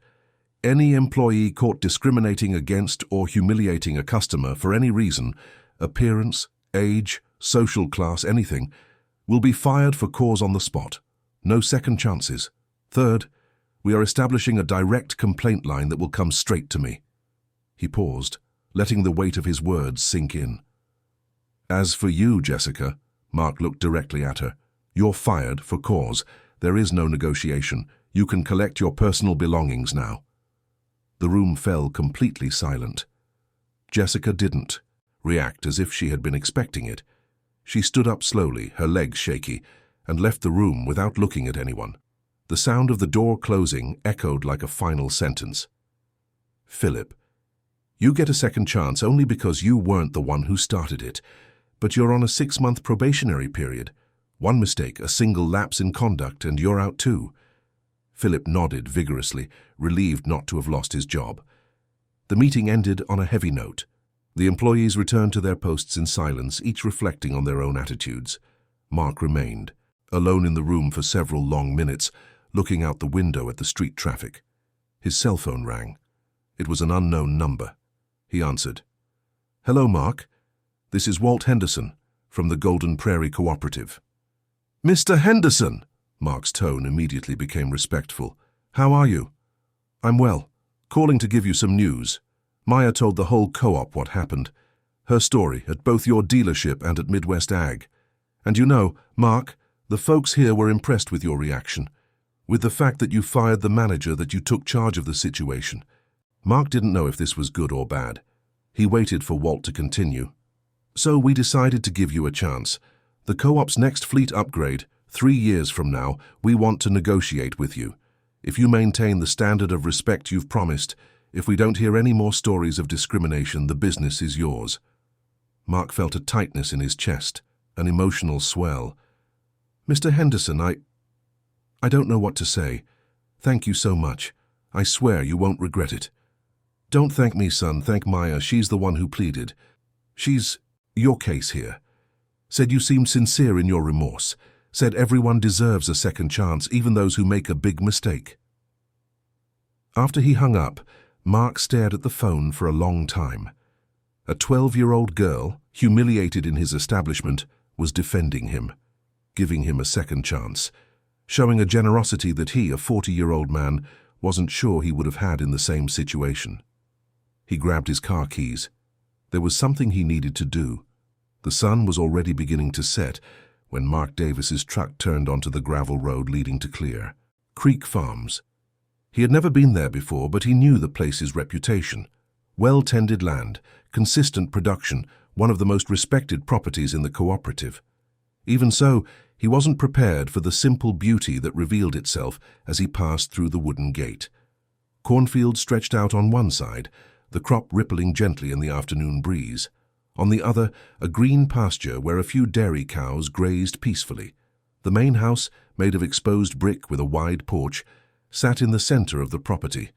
any employee caught discriminating against or humiliating a customer for any reason, appearance, age, social class, anything, will be fired for cause on the spot. No second chances. Third, we are establishing a direct complaint line that will come straight to me." He paused, letting the weight of his words sink in. "As for you, Jessica," Mark looked directly at her, "you're fired for cause. There is no negotiation. You can collect your personal belongings now." The room fell completely silent. Jessica didn't react as if she had been expecting it. She stood up slowly, her legs shaky, and left the room without looking at anyone. The sound of the door closing echoed like a final sentence. Philip, you get a second chance only because you weren't the one who started it, but you're on a 6-month probationary period. One mistake, a single lapse in conduct, and you're out too. Philip nodded vigorously, relieved not to have lost his job. The meeting ended on a heavy note. The employees returned to their posts in silence, each reflecting on their own attitudes. Mark remained, alone in the room for several long minutes, looking out the window at the street traffic. His cell phone rang. It was an unknown number. He answered. "Hello, Mark. This is Walt Henderson from the Golden Prairie Cooperative." "Mr. Henderson!" Mark's tone immediately became respectful. "How are you?" "I'm well. Calling to give you some news. Maya told the whole co-op what happened. Her story at both your dealership and at Midwest Ag. And you know, Mark, the folks here were impressed with your reaction, with the fact that you fired the manager, that you took charge of the situation." Mark didn't know if this was good or bad. He waited for Walt to continue. "So we decided to give you a chance. The co-op's next fleet upgrade, 3 years from now, we want to negotiate with you. If you maintain the standard of respect you've promised, if we don't hear any more stories of discrimination, the business is yours." Mark felt a tightness in his chest, an emotional swell. "Mr. Henderson, I don't know what to say. Thank you so much. I swear you won't regret it. Don't thank me, son. Thank Maya. She's the one who pleaded. She's your case here. Said you seemed sincere in your remorse. Said everyone deserves a second chance, even those who make a big mistake." After he hung up, Mark stared at the phone for a long time. A 12-year-old girl, humiliated in his establishment, was defending him, giving him a second chance, showing a generosity that he, a 40-year-old man, wasn't sure he would have had in the same situation. He grabbed his car keys. There was something he needed to do. The sun was already beginning to set when Mark Davis's truck turned onto the gravel road leading to Clear Creek Farms. He had never been there before, but he knew the place's reputation. Well-tended land, consistent production, one of the most respected properties in the cooperative. Even so, he wasn't prepared for the simple beauty that revealed itself as he passed through the wooden gate. Cornfields stretched out on one side, the crop rippling gently in the afternoon breeze. On the other, a green pasture where a few dairy cows grazed peacefully. The main house, made of exposed brick with a wide porch, sat in the center of the property,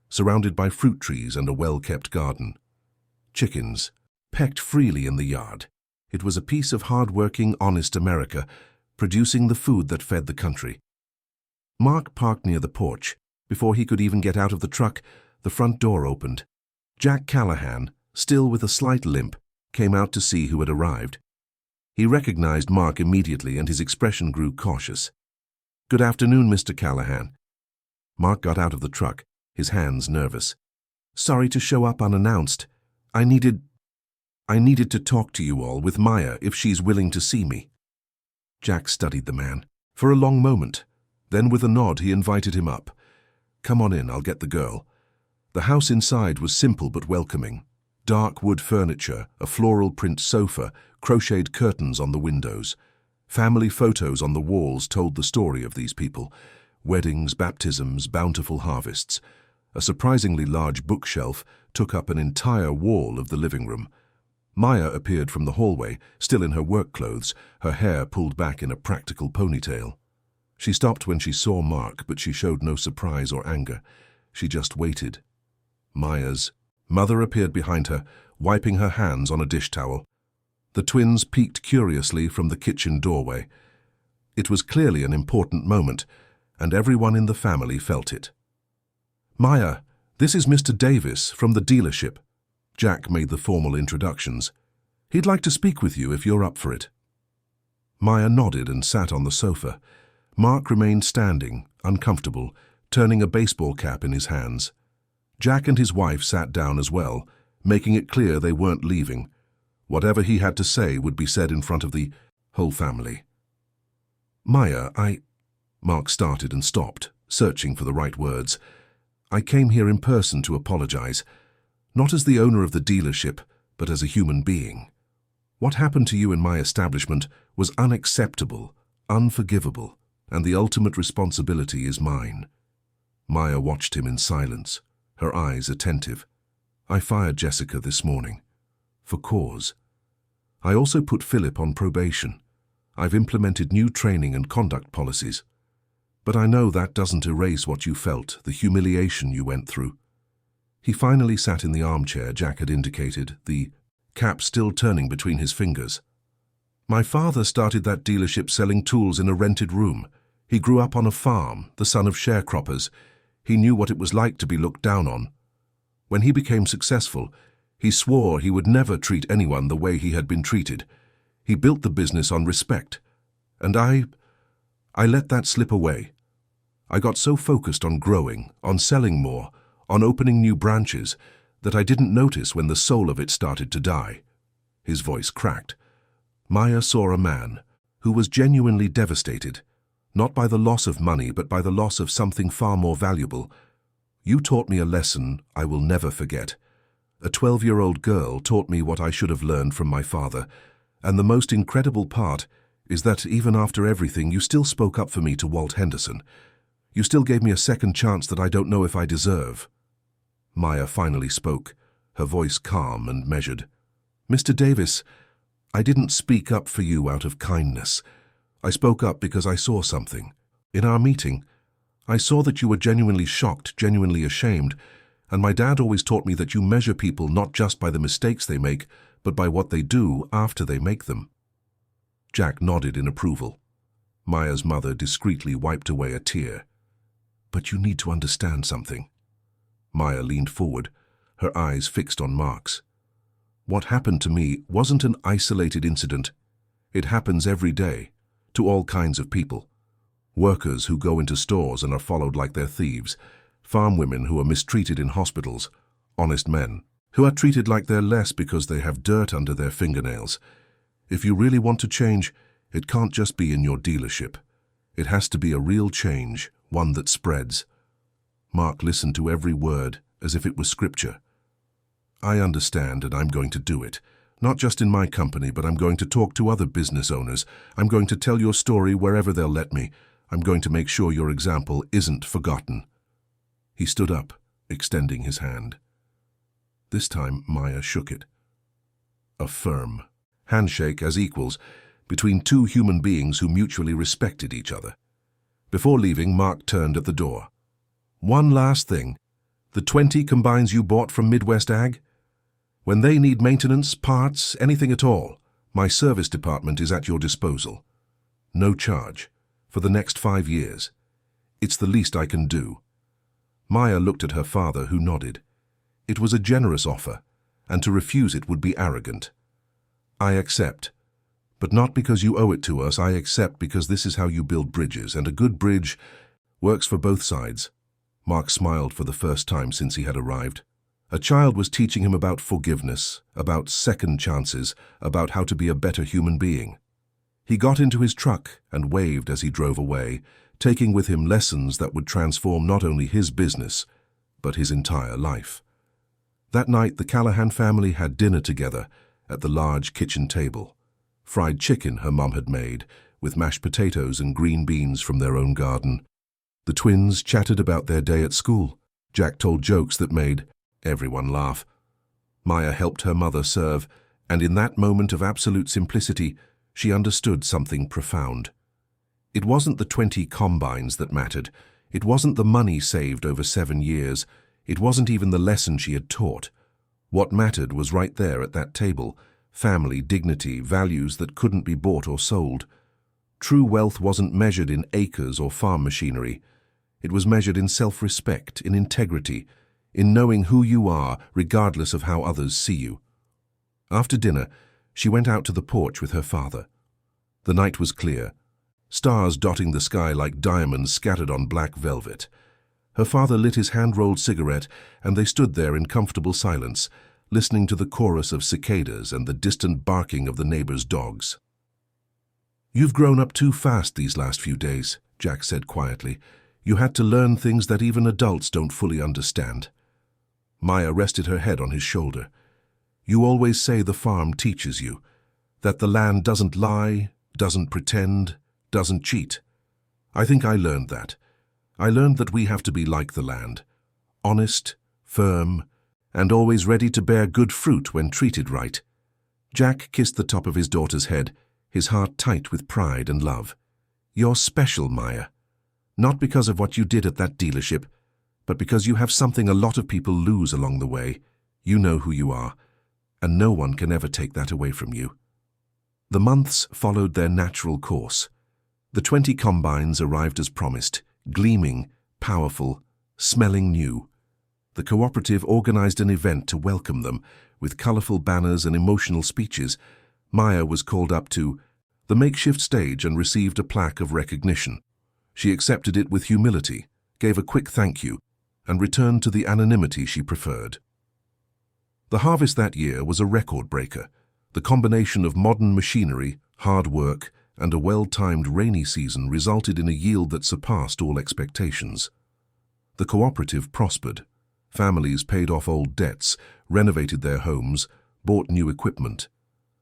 surrounded by fruit trees and a well-kept garden. Chickens pecked freely in the yard. It was a piece of hard-working, honest America, producing the food that fed the country. Mark parked near the porch. Before he could even get out of the truck, the front door opened. Jack Callahan, still with a slight limp, came out to see who had arrived. He recognized Mark immediately, and his expression grew cautious. "Good afternoon, Mr. Callahan." Mark got out of the truck, his hands nervous. "Sorry to show up unannounced. I needed to talk to you all, with Maya, if she's willing to see me." Jack studied the man for a long moment. Then with a nod he invited him up. "Come on in, I'll get the girl." The house inside was simple but welcoming. Dark wood furniture, a floral print sofa, crocheted curtains on the windows. Family photos on the walls told the story of these people. Weddings, baptisms, bountiful harvests. A surprisingly large bookshelf took up an entire wall of the living room. Maya appeared from the hallway, still in her work clothes, her hair pulled back in a practical ponytail. She stopped when she saw Mark, but she showed no surprise or anger. She just waited. Maya's mother appeared behind her, wiping her hands on a dish towel. The twins peeked curiously from the kitchen doorway. It was clearly an important moment, and everyone in the family felt it. "Maya, this is Mr. Davis from the dealership." Jack made the formal introductions. "He'd like to speak with you if you're up for it." Maya nodded and sat on the sofa. Mark remained standing, uncomfortable, turning a baseball cap in his hands. Jack and his wife sat down as well, making it clear they weren't leaving. Whatever he had to say would be said in front of the whole family. "Maya, Mark started and stopped, searching for the right words. "I came here in person to apologize, not as the owner of the dealership, but as a human being. What happened to you in my establishment was unacceptable, unforgivable. and the ultimate responsibility is mine." Maya watched him in silence, her eyes attentive. "I fired Jessica this morning. For cause. I also put Philip on probation. I've implemented new training and conduct policies. But I know that doesn't erase what you felt, the humiliation you went through." He finally sat in the armchair Jack had indicated, the cap still turning between his fingers. "My father started that dealership selling tools in a rented room. He grew up on a farm, the son of sharecroppers. He knew what it was like to be looked down on. When he became successful, he swore he would never treat anyone the way he had been treated. He built the business on respect. And I let that slip away. I got so focused on growing, on selling more, on opening new branches, that I didn't notice when the soul of it started to die." His voice cracked. Maya saw a man who was genuinely devastated, not by the loss of money, but by the loss of something far more valuable. "You taught me a lesson I will never forget. A 12-year-old girl taught me what I should have learned from my father, and the most incredible part is that even after everything, you still spoke up for me to Walt Henderson. You still gave me a second chance that I don't know if I deserve." Maya finally spoke, her voice calm and measured. "Mr. Davis, I didn't speak up for you out of kindness. I spoke up because I saw something. In our meeting, I saw that you were genuinely shocked, genuinely ashamed, and my dad always taught me that you measure people not just by the mistakes they make, but by what they do after they make them." Jack nodded in approval. Maya's mother discreetly wiped away a tear. "But you need to understand something." Maya leaned forward, her eyes fixed on Mark's. "What happened to me wasn't an isolated incident. It happens every day, to all kinds of people. Workers who go into stores and are followed like they're thieves, farm women who are mistreated in hospitals, honest men who are treated like they're less because they have dirt under their fingernails. If you really want to change, it can't just be in your dealership. It has to be a real change, one that spreads." Mark listened to every word as if it was scripture. "I understand, and I'm going to do it. Not just in my company, but I'm going to talk to other business owners. I'm going to tell your story wherever they'll let me. I'm going to make sure your example isn't forgotten." He stood up, extending his hand. This time Maya shook it. A firm handshake as equals between two human beings who mutually respected each other. Before leaving, Mark turned at the door. "One last thing. The 20 combines you bought from Midwest Ag? When they need maintenance, parts, anything at all, my service department is at your disposal. No charge. For the next 5 years. It's the least I can do." Maya looked at her father, who nodded. It was a generous offer, and to refuse it would be arrogant. "I accept. But not because you owe it to us. I accept because this is how you build bridges, and a good bridge works for both sides." Mark smiled for the first time since he had arrived. A child was teaching him about forgiveness, about second chances, about how to be a better human being. He got into his truck and waved as he drove away, taking with him lessons that would transform not only his business, but his entire life. That night, the Callahan family had dinner together at the large kitchen table. Fried chicken her mum had made, with mashed potatoes and green beans from their own garden. The twins chatted about their day at school. Jack told jokes that made everyone laugh. Maya helped her mother serve, and in that moment of absolute simplicity, she understood something profound. It wasn't the 20 combines that mattered. It wasn't the money saved over 7 years. It wasn't even the lesson she had taught. What mattered was right there at that table: family, dignity, values that couldn't be bought or sold. True wealth wasn't measured in acres or farm machinery. It was measured in self-respect, in integrity, in knowing who you are, regardless of how others see you. After dinner, she went out to the porch with her father. The night was clear, stars dotting the sky like diamonds scattered on black velvet. Her father lit his hand-rolled cigarette, and they stood there in comfortable silence, listening to the chorus of cicadas and the distant barking of the neighbors' dogs. "You've grown up too fast these last few days," Jack said quietly. "You had to learn things that even adults don't fully understand." Maya rested her head on his shoulder. "You always say the farm teaches you, that the land doesn't lie, doesn't pretend, doesn't cheat. I think I learned that. I learned that we have to be like the land, honest, firm, and always ready to bear good fruit when treated right. Jack kissed the top of his daughter's head, his heart tight with pride and love. You're special, Maya. Not because of what you did at that dealership, but because you have something a lot of people lose along the way. You know who you are, and no one can ever take that away from you. The months followed their natural course. The 20 combines arrived as promised, gleaming, powerful, smelling new. The cooperative organized an event to welcome them, with colorful banners and emotional speeches. Maya was called up to the makeshift stage and received a plaque of recognition. She accepted it with humility, gave a quick thank you, and returned to the anonymity she preferred. The harvest that year was a record breaker. The combination of modern machinery, hard work, and a well-timed rainy season resulted in a yield that surpassed all expectations. The cooperative prospered. Families paid off old debts, renovated their homes, bought new equipment.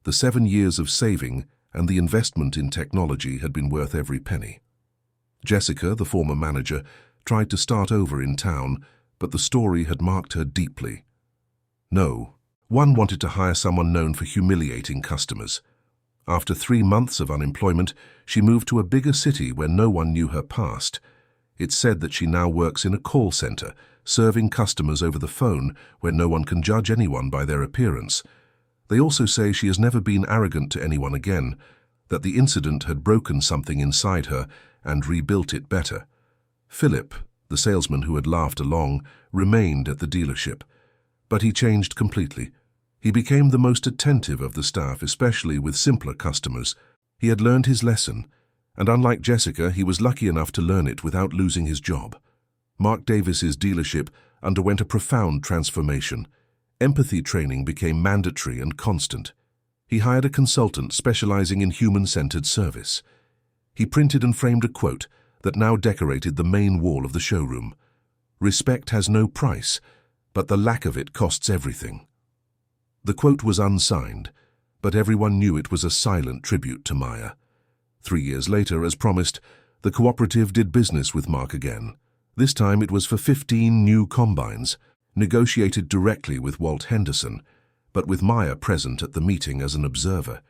The 7 years of saving and the investment in technology had been worth every penny. Jessica, the former manager, tried to start over in town, but the story had marked her deeply. No, one wanted to hire someone known for humiliating customers. After 3 months of unemployment, she moved to a bigger city where no one knew her past. It's said that she now works in a call center, serving customers over the phone where no one can judge anyone by their appearance. They also say she has never been arrogant to anyone again, that the incident had broken something inside her and rebuilt it better. Philip, the salesman who had laughed along, remained at the dealership, but he changed completely. He became the most attentive of the staff, especially with simpler customers. He had learned his lesson, and unlike Jessica, he was lucky enough to learn it without losing his job. Mark Davis's dealership underwent a profound transformation. Empathy training became mandatory and constant. He hired a consultant specializing in human-centered service. He printed and framed a quote that now decorated the main wall of the showroom. Respect has no price, but the lack of it costs everything. The quote was unsigned, but everyone knew it was a silent tribute to Maya. 3 years later, as promised, the cooperative did business with Mark again. This time it was for 15 new combines, negotiated directly with Walt Henderson, but with Maya present at the meeting as an observer.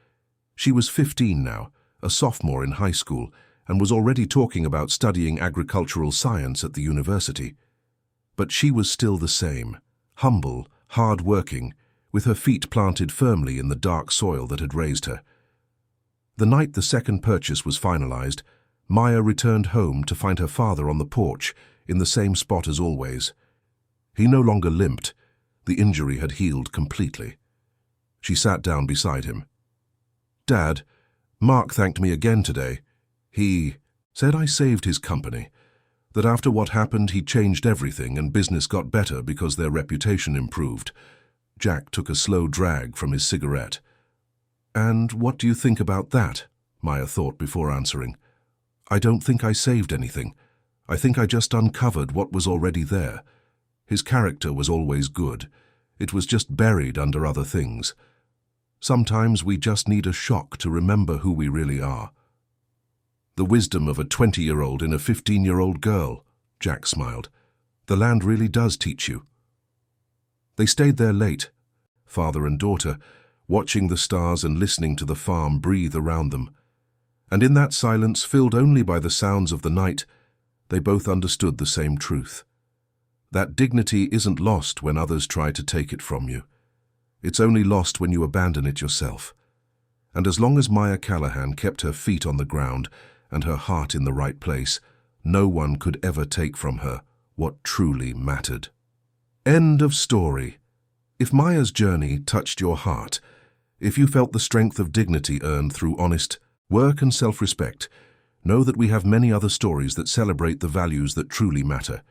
She was 15 now, a sophomore in high school, and was already talking about studying agricultural science at the university. But she was still the same, humble, hard-working, with her feet planted firmly in the dark soil that had raised her. The night the second purchase was finalized, Maya returned home to find her father on the porch, in the same spot as always. He no longer limped. The injury had healed completely. She sat down beside him. "Dad, Mark thanked me again today. He said I saved his company, that after what happened he changed everything and business got better because their reputation improved." Jack took a slow drag from his cigarette. "And what do you think about that?" Maya thought before answering. "I don't think I saved anything. I think I just uncovered what was already there. His character was always good. It was just buried under other things. Sometimes we just need a shock to remember who we really are." "The wisdom of a 20-year-old in a 15-year-old girl," Jack smiled. "The land really does teach you." They stayed there late, father and daughter, watching the stars and listening to the farm breathe around them. And in that silence, filled only by the sounds of the night, they both understood the same truth. That dignity isn't lost when others try to take it from you. It's only lost when you abandon it yourself. And as long as Maya Callahan kept her feet on the ground and her heart in the right place, no one could ever take from her what truly mattered. End of story. If Maya's journey touched your heart, if you felt the strength of dignity earned through honest work and self-respect, know that we have many other stories that celebrate the values that truly matter.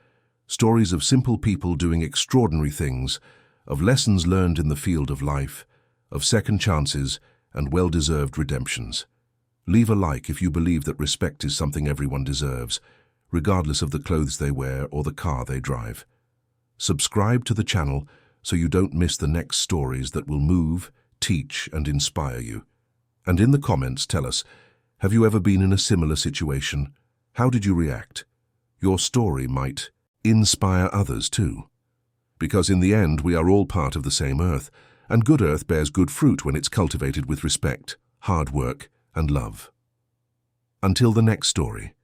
Stories of simple people doing extraordinary things, of lessons learned in the field of life, of second chances and well-deserved redemptions. Leave a like if you believe that respect is something everyone deserves, regardless of the clothes they wear or the car they drive. Subscribe to the channel so you don't miss the next stories that will move, teach, and inspire you. And in the comments, tell us, have you ever been in a similar situation? How did you react? Your story might inspire others too. Because in the end, we are all part of the same earth, and good earth bears good fruit when it's cultivated with respect, hard work, and love. Until the next story.